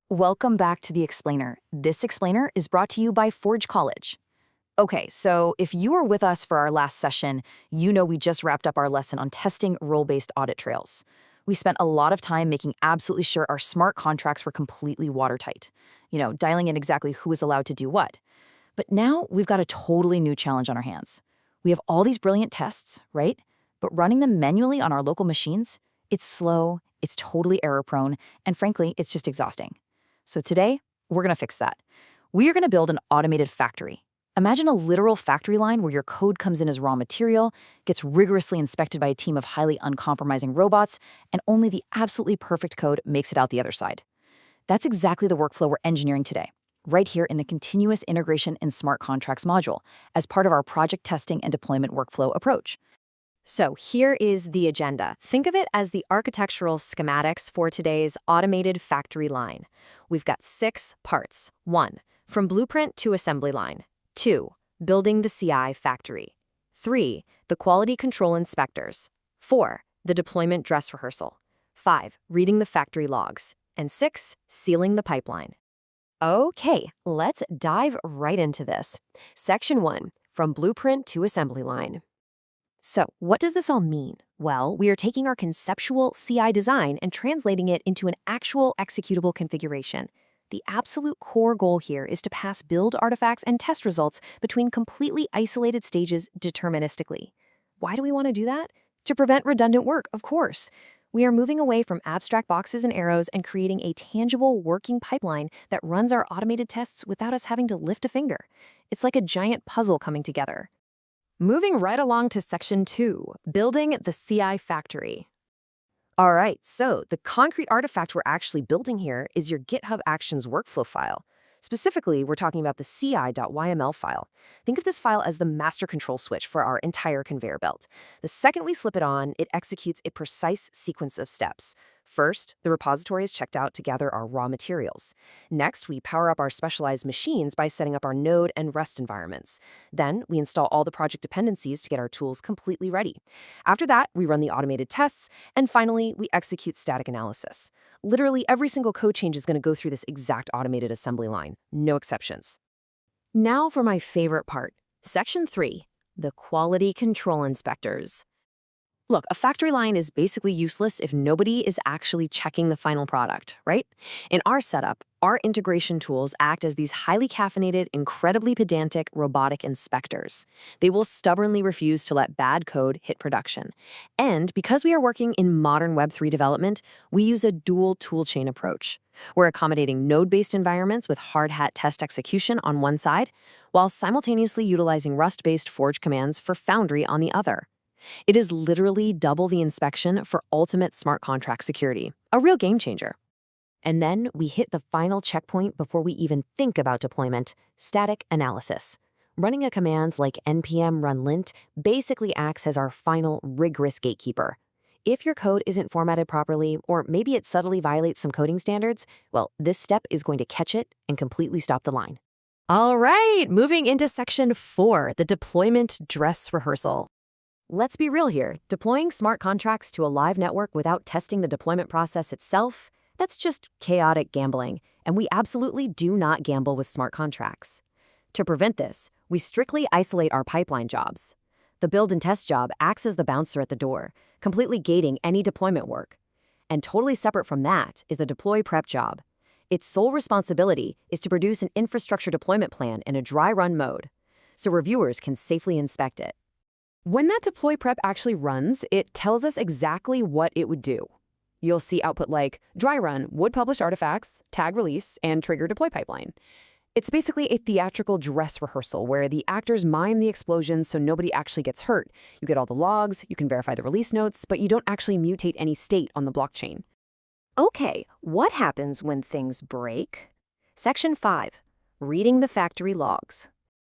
Welcome back to The Explainer. This explainer is brought to you by Forge College. Okay, so if you were with us for our last session, you know we just wrapped up our lesson on testing role-based audit trails. We spent a lot of time making absolutely sure our smart contracts were completely watertight, dialing in exactly who is allowed to do what. But now we've got a totally new challenge on our hands. We have all these brilliant tests, right? But running them manually on our local machines, it's slow, it's totally error-prone, and frankly, it's just exhausting. So today, we're going to fix that. We are going to build an automated factory. Imagine a literal factory line where your code comes in as raw material, gets rigorously inspected by a team of highly uncompromising robots, and only the absolutely perfect code makes it out the other side. That's exactly the workflow we're engineering today, right here in the Continuous Integration in Smart Contracts module, as part of our project testing and deployment workflow approach. So here is the agenda. Think of it as the architectural schematics for today's automated factory line. We've got 6 parts. 1. From blueprint to assembly line. 2. Building the CI factory. 3. The quality control inspectors. 4. The deployment dress rehearsal. 5. Reading the factory logs. And 6. Sealing the pipeline. Okay, let's dive right into this. Section 1. From blueprint to assembly line. So, what does this all mean? Well, we are taking our conceptual CI design and translating it into an actual executable configuration. The absolute core goal here is to pass build artifacts and test results between completely isolated stages deterministically. Why do we want to do that? To prevent redundant work, of course. We are moving away from abstract boxes and arrows and creating a tangible working pipeline that runs our automated tests without us having to lift a finger. It's like a giant puzzle coming together. Moving right along to Section 2, building the CI factory. All right, so the concrete artifact we're actually building here is your GitHub Actions workflow file. Specifically, we're talking about the ci.yml file. Think of this file as the master control switch for our entire conveyor belt. The second we slip it on, it executes a precise sequence of steps. First, the repository is checked out to gather our raw materials. Next, we power up our specialized machines by setting up our Node and Rust environments. Then, we install all the project dependencies to get our tools completely ready. After that, we run the automated tests, and finally, we execute static analysis. Literally, every single code change is going to go through this exact automated assembly line. No exceptions. Now for my favorite part, Section 3, the quality control inspectors. Look, a factory line is basically useless if nobody is actually checking the final product, right? In our setup, our integration tools act as these highly caffeinated, incredibly pedantic robotic inspectors. They will stubbornly refuse to let bad code hit production. And because we are working in modern Web3 development, we use a dual toolchain approach. We're accommodating node-based environments with Hardhat test execution on one side, while simultaneously utilizing Rust-based Forge commands for Foundry on the other. It is literally double the inspection for ultimate smart contract security, a real game changer. And then we hit the final checkpoint before we even think about deployment, static analysis. Running a command like npm run lint basically acts as our final rigorous gatekeeper. If your code isn't formatted properly, or maybe it subtly violates some coding standards, well, this step is going to catch it and completely stop the line. All right, moving into Section 4, the deployment dress rehearsal. Let's be real here. Deploying smart contracts to a live network without testing the deployment process itself, that's just chaotic gambling, and we absolutely do not gamble with smart contracts. To prevent this, we strictly isolate our pipeline jobs. The build and test job acts as the bouncer at the door, completely gating any deployment work. And totally separate from that is the deploy prep job. Its sole responsibility is to produce an infrastructure deployment plan in a dry run mode, so reviewers can safely inspect it. When that deploy prep actually runs, it tells us exactly what it would do. You'll see output like dry run would publish artifacts, tag release, and trigger deploy pipeline. It's basically a theatrical dress rehearsal where the actors mime the explosions so nobody actually gets hurt. You get all the logs, you can verify the release notes, but you don't actually mutate any state on the blockchain. Okay, what happens when things break? Section 5, reading the factory logs.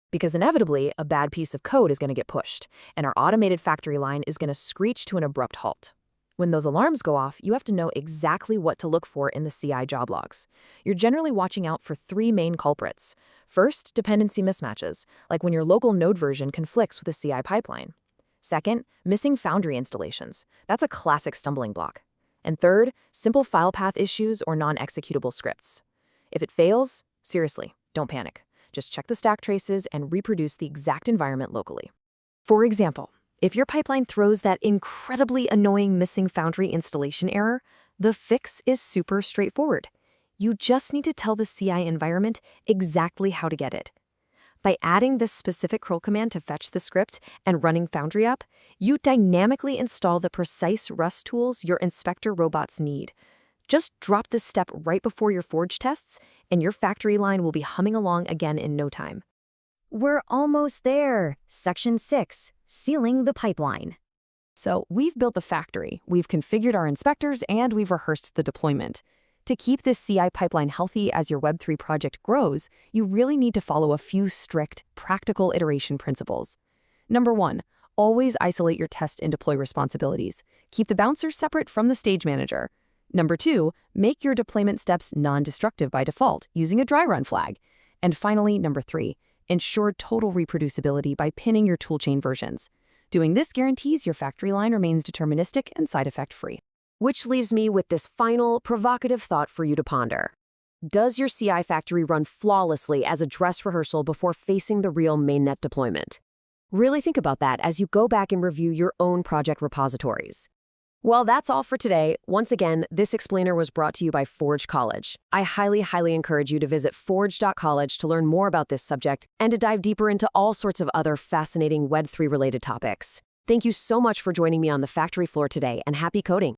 Because inevitably, a bad piece of code is going to get pushed, and our automated factory line is going to screech to an abrupt halt. When those alarms go off, you have to know exactly what to look for in the CI job logs. You're generally watching out for 3 main culprits. First, dependency mismatches, like when your local node version conflicts with a CI pipeline. Second, missing Foundry installations. That's a classic stumbling block. And third, simple file path issues or non-executable scripts. If it fails, seriously, don't panic. Just check the stack traces and reproduce the exact environment locally. For example, if your pipeline throws that incredibly annoying missing Foundry installation error, the fix is super straightforward. You just need to tell the CI environment exactly how to get it. By adding this specific curl command to fetch the script and running Foundry up, you dynamically install the precise Rust tools your inspector robots need. Just drop this step right before your Forge tests, and your factory line will be humming along again in no time. We're almost there. Section 6, sealing the pipeline. So we've built the factory, we've configured our inspectors, and we've rehearsed the deployment. To keep this CI pipeline healthy as your Web3 project grows, you really need to follow a few strict, practical iteration principles. Number 1, always isolate your test and deploy responsibilities. Keep the bouncers separate from the stage manager. Number 2, make your deployment steps non-destructive by default, using a dry run flag. And finally, number 3, ensure total reproducibility by pinning your toolchain versions. Doing this guarantees your factory line remains deterministic and side effect free. Which leaves me with this final, provocative thought for you to ponder. Does your CI factory run flawlessly as a dress rehearsal before facing the real mainnet deployment? Really think about that as you go back and review your own project repositories. Well, that's all for today. Once again, this explainer was brought to you by Forge College. I highly encourage you to visit forge.college to learn more about this subject and to dive deeper into all sorts of other fascinating Web3 related topics. Thank you so much for joining me on the factory floor today, and happy coding.